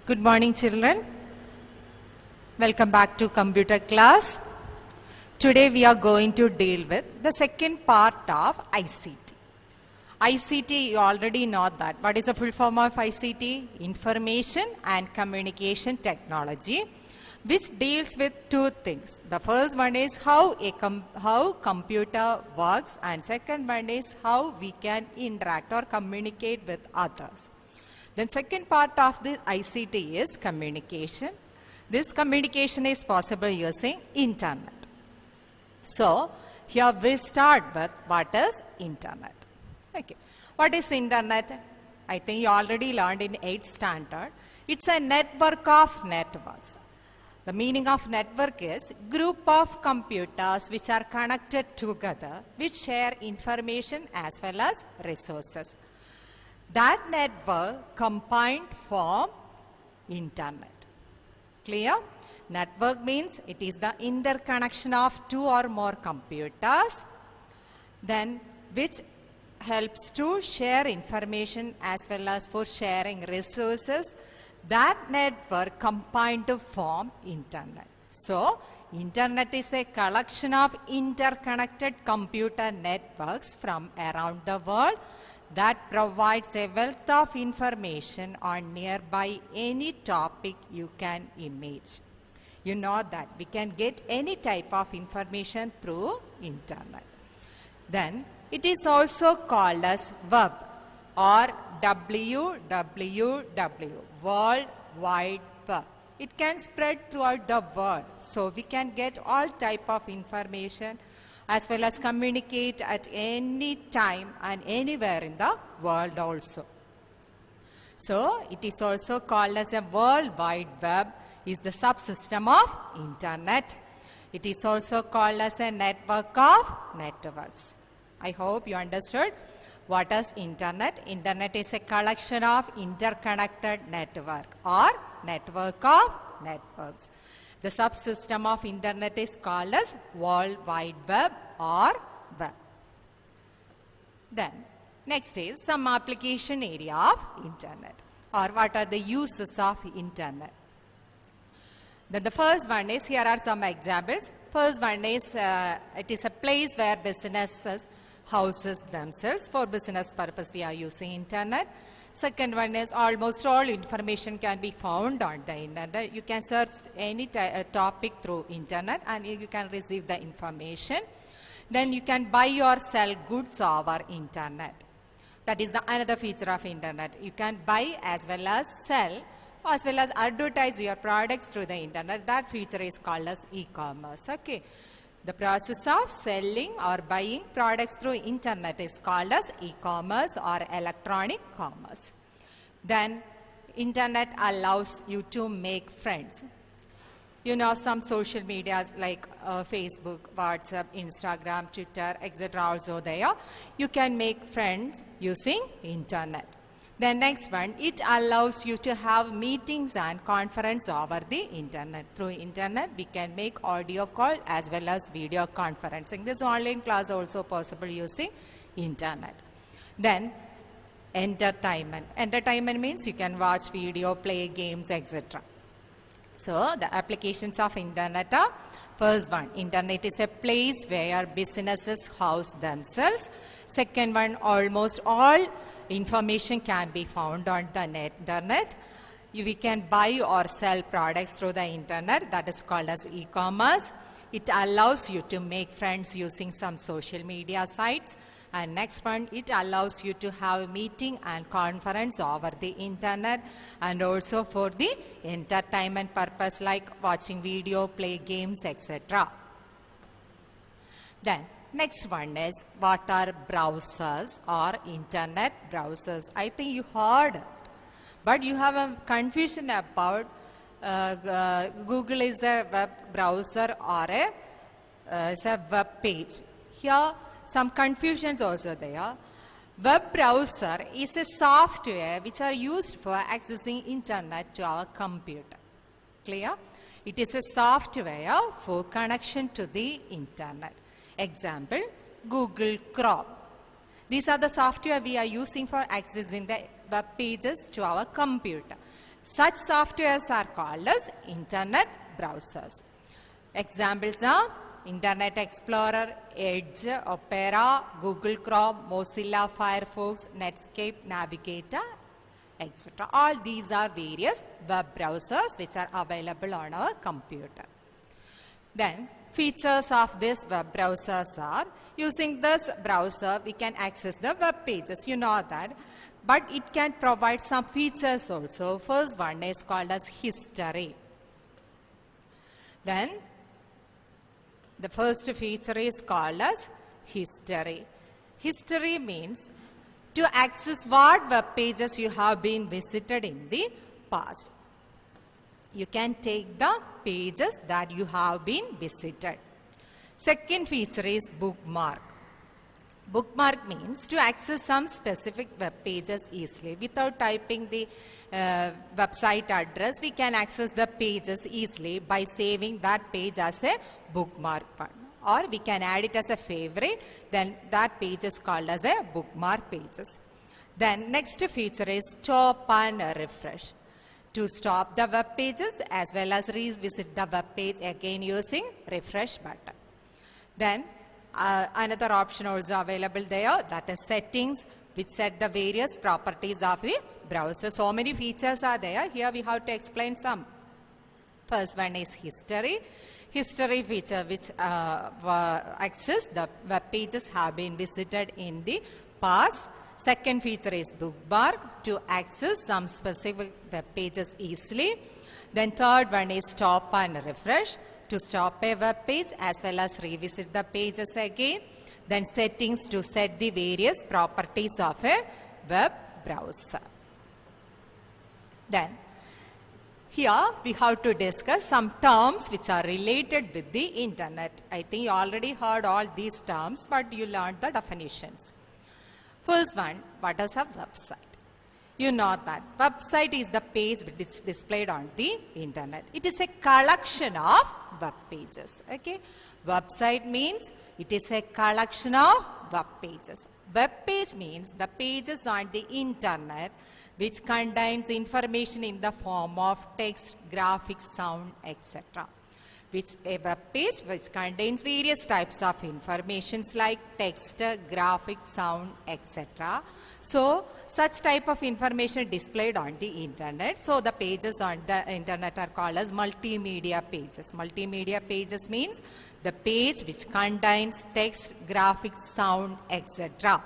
Good morning, children. Welcome back to computer class. Today we are going to deal with the second part of ICT. ICT, you already know that. What is the full form of ICT? Information and Communication Technology, which deals with two things. The first one is how computer works, and second one is how we can interact or communicate with others. Then second part of the ICT is communication. This communication is possible using internet. So here we start with what is internet. Okay. What is internet? I think you already learned in 8th standard. It's a network of networks. The meaning of network is group of computers which are connected together, which share information as well as resources. That network combined form internet. Clear? Network means it is the interconnection of two or more computers, then which helps to share information as well as for sharing resources. That network combined to form internet. So, internet is a collection of interconnected computer networks from around the world that provides a wealth of information on nearby any topic you can imagine. You know that we can get any type of information through internet. Then it is also called as web or WWW, World Wide Web. It can spread throughout the world, so we can get all type of information as well as communicate at any time and anywhere in the world also. So it is also called as a World Wide Web, is the subsystem of internet. It is also called as a network of networks. I hope you understood what is internet. Internet is a collection of interconnected network or network of networks. The subsystem of internet is called as World Wide Web or web. Then next is some application area of internet, or what are the uses of internet. Then the first one is, here are some examples. First one is, it is a place where businesses houses themselves. For business purpose we are using internet. Second one is, almost all information can be found on the internet. You can search any topic through internet and you can receive the information. Then you can buy or sell goods over internet. That is another feature of internet. You can buy as well as sell as well as advertise your products through the internet. That feature is called as e-commerce. Okay. The process of selling or buying products through internet is called as e-commerce or electronic commerce. Then internet allows you to make friends. You know, some social medias like Facebook, WhatsApp, Instagram, Twitter, etc. also there. You can make friends using internet. The next one, it allows you to have meetings and conference over the internet. Through internet, we can make audio call as well as video conferencing. This online class also possible using internet. Then entertainment. Entertainment means you can watch video, play games, etc. So the applications of internet are, first one, internet is a place where businesses house themselves. Second one, almost all information can be found on the internet. We can buy or sell products through the internet. That is called as e-commerce. It allows you to make friends using some social media sites. And next one, it allows you to have meeting and conference over the internet, and also for the entertainment purpose like watching video, play games, etc. Then next one is, what are browsers or internet browsers? I think you heard it, but you have a confusion about Google is a web browser or is a web page. Here some confusions also there. Web browser is a software which are used for accessing internet to our computer. Clear? It is a software for connection to the internet. Example, Google Chrome. These are the software we are using for accessing the web pages to our computer. Such softwares are called as internet browsers. Examples are Internet Explorer, Edge, Opera, Google Chrome, Mozilla Firefox, Netscape, Navigator, etc. All these are various web browsers which are available on our computer. Then features of these web browsers are, using this browser we can access the web pages, you know that, but it can provide some features also. First one is called as history. Then the first feature is called as history. History means to access what web pages you have been visited in the past. You can take the pages that you have been visited. Second feature is bookmark. Bookmark means to access some specific web pages easily. Without typing the website address, we can access the pages easily by saving that page as a bookmark one. Or we can add it as a favorite, then that page is called as a bookmark pages. Then next feature is stop and refresh. To stop the web pages as well as revisit the web page again using refresh button. Then another option also available there, that is settings, which set the various properties of the browser. So many features are there. Here we have to explain some. First one is history. History feature which access the web pages have been visited in the past. Second feature is bookmark, to access some specific web pages easily. Then third one is stop and refresh, to stop a web page as well as revisit the pages again. Then settings, to set the various properties of a web browser. Then here we have to discuss some terms which are related with the internet. I think you already heard all these terms, but you learned the definitions. First one, what is a website? You know that website is the page which is displayed on the internet. It is a collection of web pages. Okay, website means it is a collection of web pages. Web page means the pages on the internet which contains information in the form of text, graphics, sound, etc. Which a web page which contains various types of informations like text, graphics, sound, etc. So such type of information displayed on the internet. So the pages on the internet are called as multimedia pages. Multimedia pages means the page which contains text, graphics, sound, etc.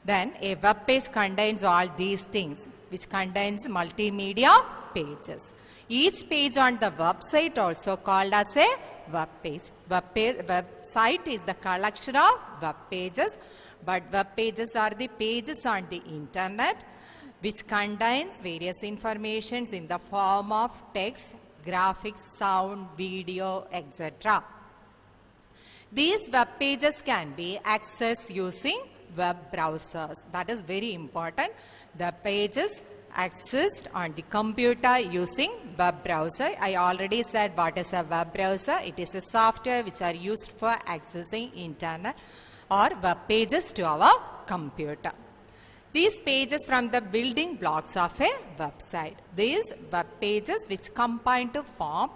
Then a web page contains all these things, which contains multimedia pages. Each page on the website also called as a web page. Website is the collection of web pages, but web pages are the pages on the internet which contains various informations in the form of text, graphics, sound, video, etc. These web pages can be accessed using web browsers. That is very important. The pages accessed on the computer using web browser. I already said what is a web browser. It is a software which are used for accessing internet or web pages to our computer. These pages from the building blocks of a website. These web pages which combine to form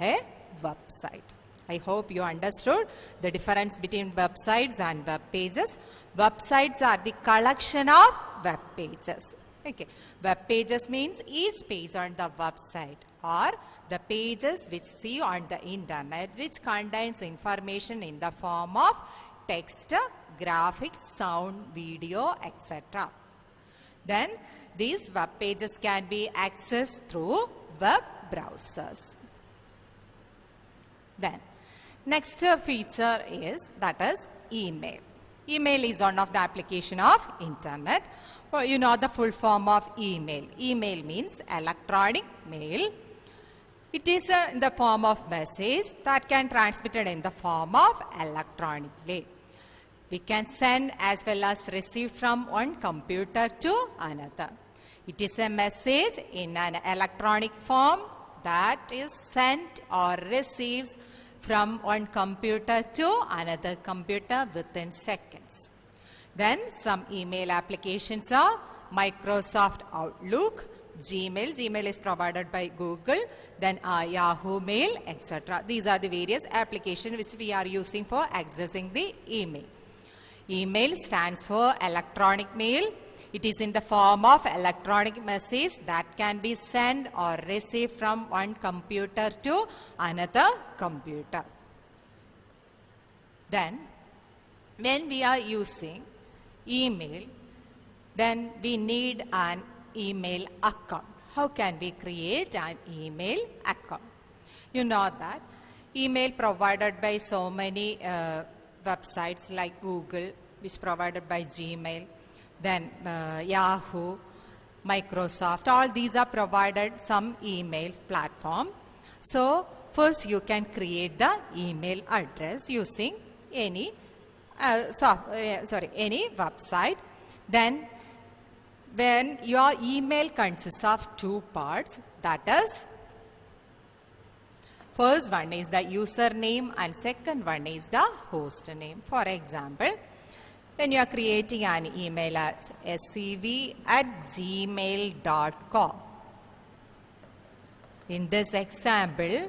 a website. I hope you understood the difference between websites and web pages. Websites are the collection of web pages. Okay. Web pages means each page on the website or the pages which see on the internet which contains information in the form of text, graphics, sound, video, etc. Then these web pages can be accessed through web browsers. Then next feature is that is email. Email is one of the application of internet. Well, you know the full form of email. Email means electronic mail. It is in the form of message that can transmitted in the form of electronically. We can send as well as receive from one computer to another. It is a message in an electronic form that is sent or receives from one computer to another computer within seconds. Then some email applications are Microsoft Outlook, Gmail. Gmail is provided by Google, then Yahoo Mail, etc. These are the various applications which we are using for accessing the email. Email stands for electronic mail. It is in the form of electronic message that can be sent or received from one computer to another computer. Then, when we are using email, then we need an email account. How can we create an email account? You know that email provided by so many websites like Google, which provided by Gmail, then Yahoo, Microsoft, all these are provided some email platform. So first you can create the email address using any any website. Then when your email consists of two parts, that is, first one is the username and second one is the host name. For example, when you are creating an email at scv@gmail.com. In this example,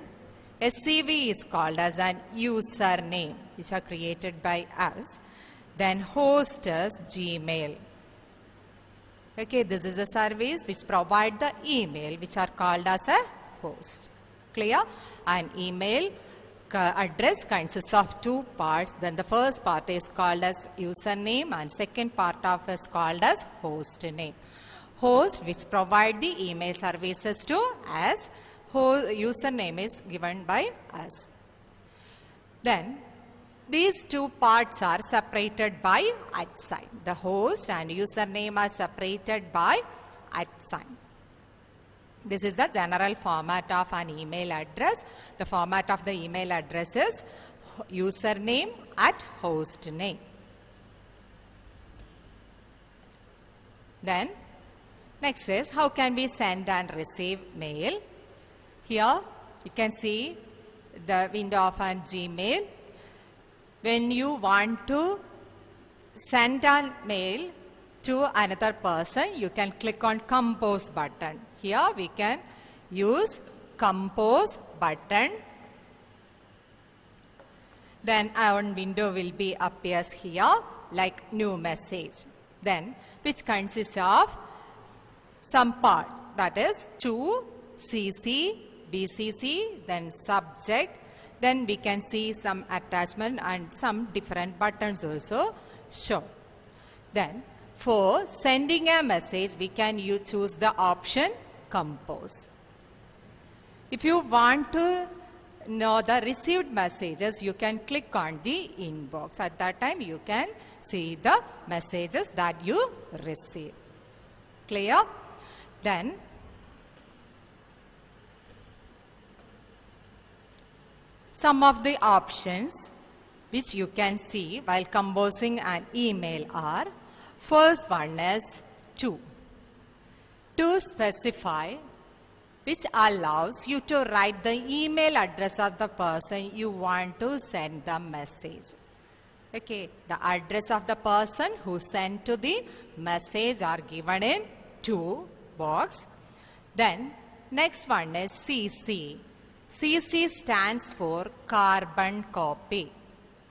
SCV is called as an username, which are created by us. Then host is Gmail. Okay, this is a service which provide the email, which are called as a host. Clear? An email address consists of two parts. Then the first part is called as username and second part of is called as host name. Host, which provide the email services to us. Username is given by us. Then these two parts are separated by @ sign. The host and username are separated by @ sign. This is the general format of an email address. The format of the email address is username @ host name. Then next is how can we send and receive mail. Here you can see the window of an Gmail. When you want to send an mail to another person, you can click on compose button. Here we can use compose button. Then our window will be appears here like new message. Then which consists of some part, that is to CC, BCC, then subject. Then we can see some attachment and some different buttons also show. Then for sending a message, we can choose the option compose. If you want to know the received messages, you can click on the inbox. At that time, you can see the messages that you receive. Clear? Then some of the options which you can see while composing an email are, first one is to specify, which allows you to write the email address of the person you want to send the message. Okay, the address of the person who sent to the message are given in to box. Then next one is CC. CC stands for carbon copy.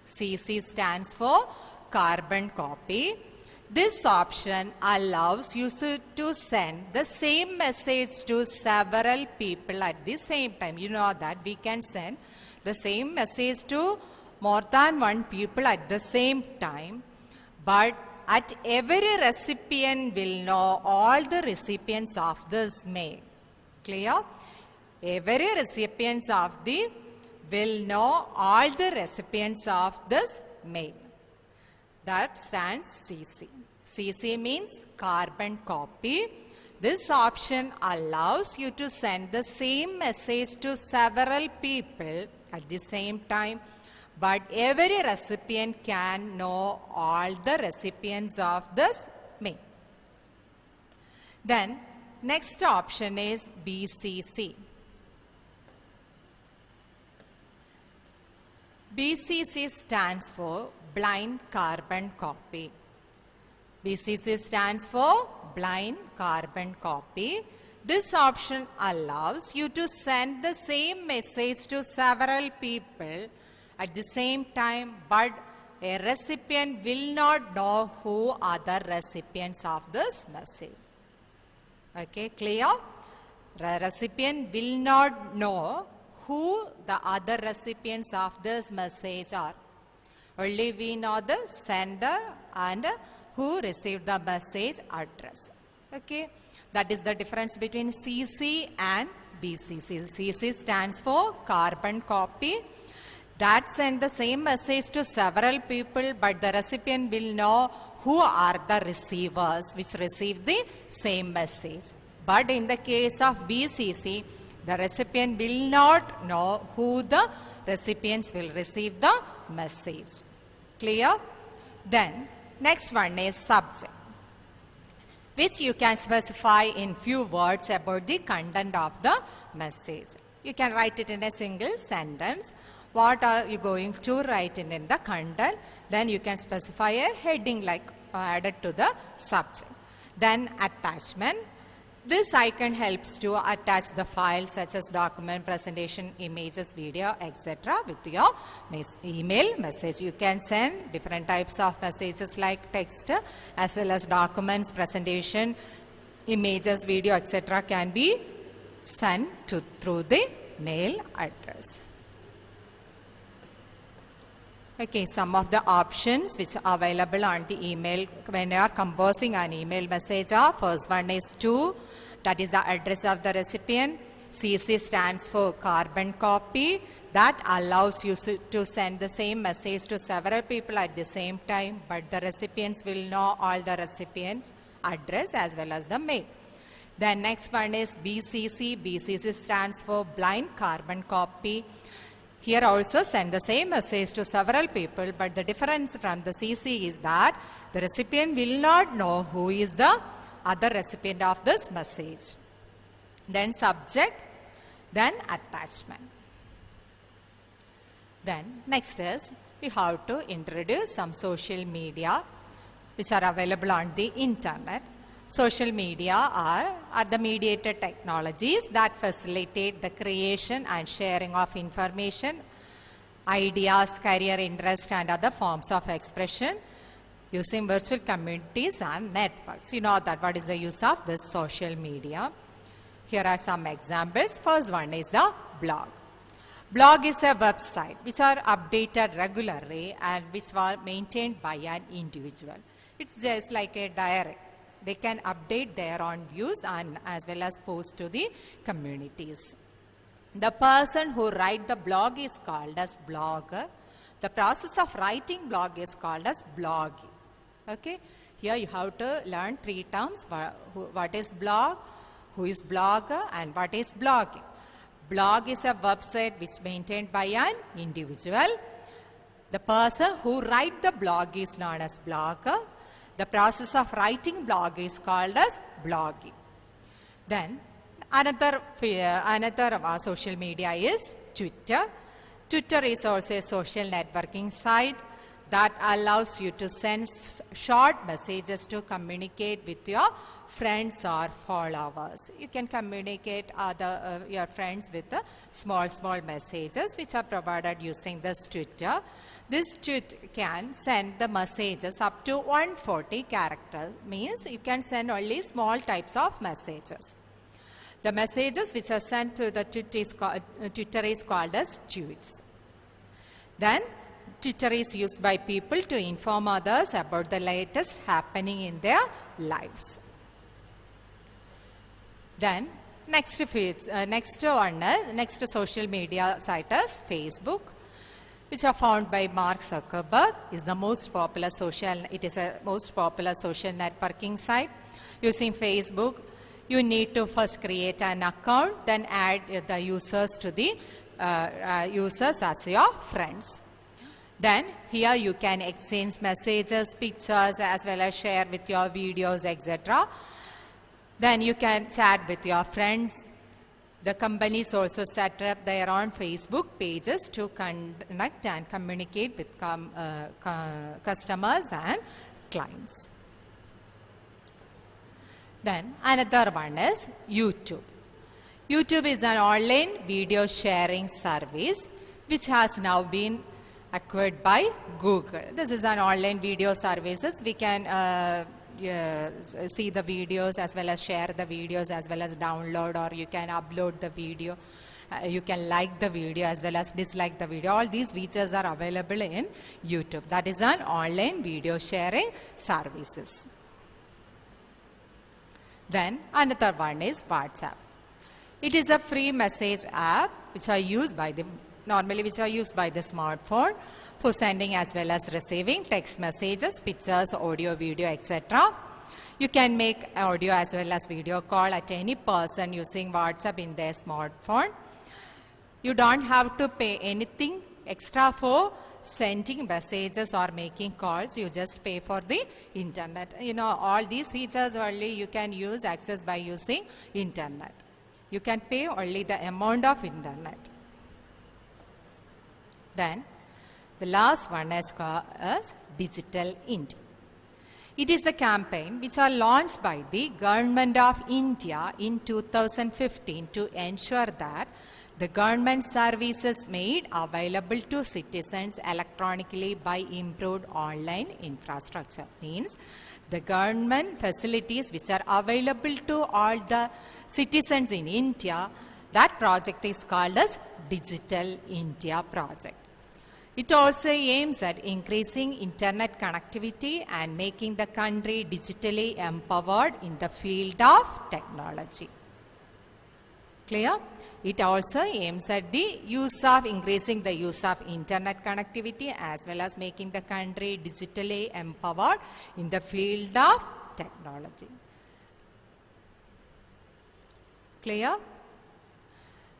CC stands for carbon copy. This option allows you to send the same message to several people at the same time. You know that we can send the same message to more than one people at the same time, but at every recipient will know all the recipients of this mail. Clear? Every recipients of the will know all the recipients of this mail. That stands CC. CC means carbon copy. This option allows you to send the same message to several people at the same time, but every recipient can know all the recipients of this mail. Then next option is BCC. BCC stands for blind carbon copy. BCC stands for blind carbon copy. This option allows you to send the same message to several people at the same time, but a recipient will not know who are the recipients of this message. Okay, clear? The recipient will not know who the other recipients of this message are. Only we know the sender and who received the message address. Okay, that is the difference between CC and BCC. CC stands for carbon copy. That send the same message to several people, but the recipient will know who are the receivers which receive the same message. But in the case of BCC, the recipient will not know who the recipients will receive the message. Clear? Then, next one is subject, which you can specify in few words about the content of the message. You can write it in a single sentence. What are you going to write in the content? Then you can specify a heading like added to the subject. Then attachment. This icon helps to attach the files such as document, presentation, images, video, etc. with your email message. You can send different types of messages like text as well as documents, presentation, images, video, etc. can be sent through the mail address. Okay, some of the options which are available on the email when you are composing an email message are: first one is to, that is the address of the recipient. CC stands for carbon copy. That allows you to send the same message to several people at the same time, but the recipients will know all the recipients' address as well as the mail. Then next one is BCC. BCC stands for blind carbon copy. Here also send the same message to several people, but the difference from the CC is that the recipient will not know who is the other recipient of this message. Then subject, then attachment. Then next is we have to introduce some social media which are available on the internet. Social media are the mediated technologies that facilitate the creation and sharing of information, ideas, career interest, and other forms of expression using virtual communities and networks. You know that what is the use of this social media. Here are some examples. First one is the blog. Blog is a website which are updated regularly and which are maintained by an individual. It's just like a diary. They can update their own views and as well as post to the communities. The person who writes the blog is called as blogger. The process of writing blog is called as blogging. Okay. Here you have to learn three terms. What is blog, who is blogger, and what is blogging. Blog is a website which is maintained by an individual. The person who writes the blog is known as blogger. The process of writing blog is called as blogging. Then another social media is Twitter. Twitter is also a social networking site that allows you to send short messages to communicate with your friends or followers. You can communicate your friends with small messages which are provided using this Twitter. This tweet can send the messages up to 140 characters, means you can send only small types of messages. The messages which are sent to the Twitter is called as tweets. Then Twitter is used by people to inform others about the latest happening in their lives. Then next social media site is Facebook, which are found by Mark Zuckerberg. Is the most popular it is a most popular social networking site. Using Facebook, you need to first create an account, then add the users to the users as your friends. Then here you can exchange messages, pictures, as well as share with your videos, etc. Then you can chat with your friends. The companies also set up their own Facebook pages to connect and communicate with customers and clients. Then another one is YouTube. YouTube is an online video sharing service which has now been acquired by Google. This is an online video services. We can see the videos as well as share the videos as well as download, or you can upload the video. You can like the video as well as dislike the video. All these features are available in YouTube. That is an online video sharing services. Then another one is WhatsApp. It is a free message app which are used by the smartphone for sending as well as receiving text messages, pictures, audio, video, etc. You can make audio as well as video call at any person using WhatsApp in their smartphone. You don't have to pay anything extra for sending messages or making calls. You just pay for the internet. All these features only you can access by using internet. You can pay only the amount of internet. Then the last one is called as Digital India. It is a campaign which was launched by the Government of India in 2015 to ensure that the government services made available to citizens electronically by improved online infrastructure. Means the government facilities which are available to all the citizens in India, that project is called as Digital India project. It also aims at increasing internet connectivity and making the country digitally empowered in the field of technology. Clear? It also aims at the increasing the use of internet connectivity as well as making the country digitally empowered in the field of technology. Clear?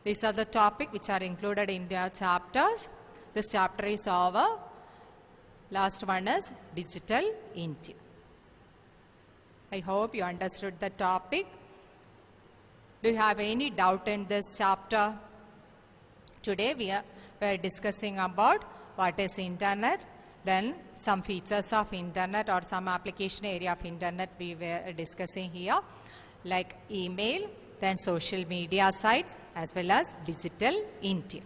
These are the topics which are included in their chapters. This chapter is over. Last one is Digital India. I hope you understood the topic. Do you have any doubt in this chapter? Today we are discussing about what is internet, then some features of internet or some application area of internet we were discussing here, like email, then social media sites as well as Digital India.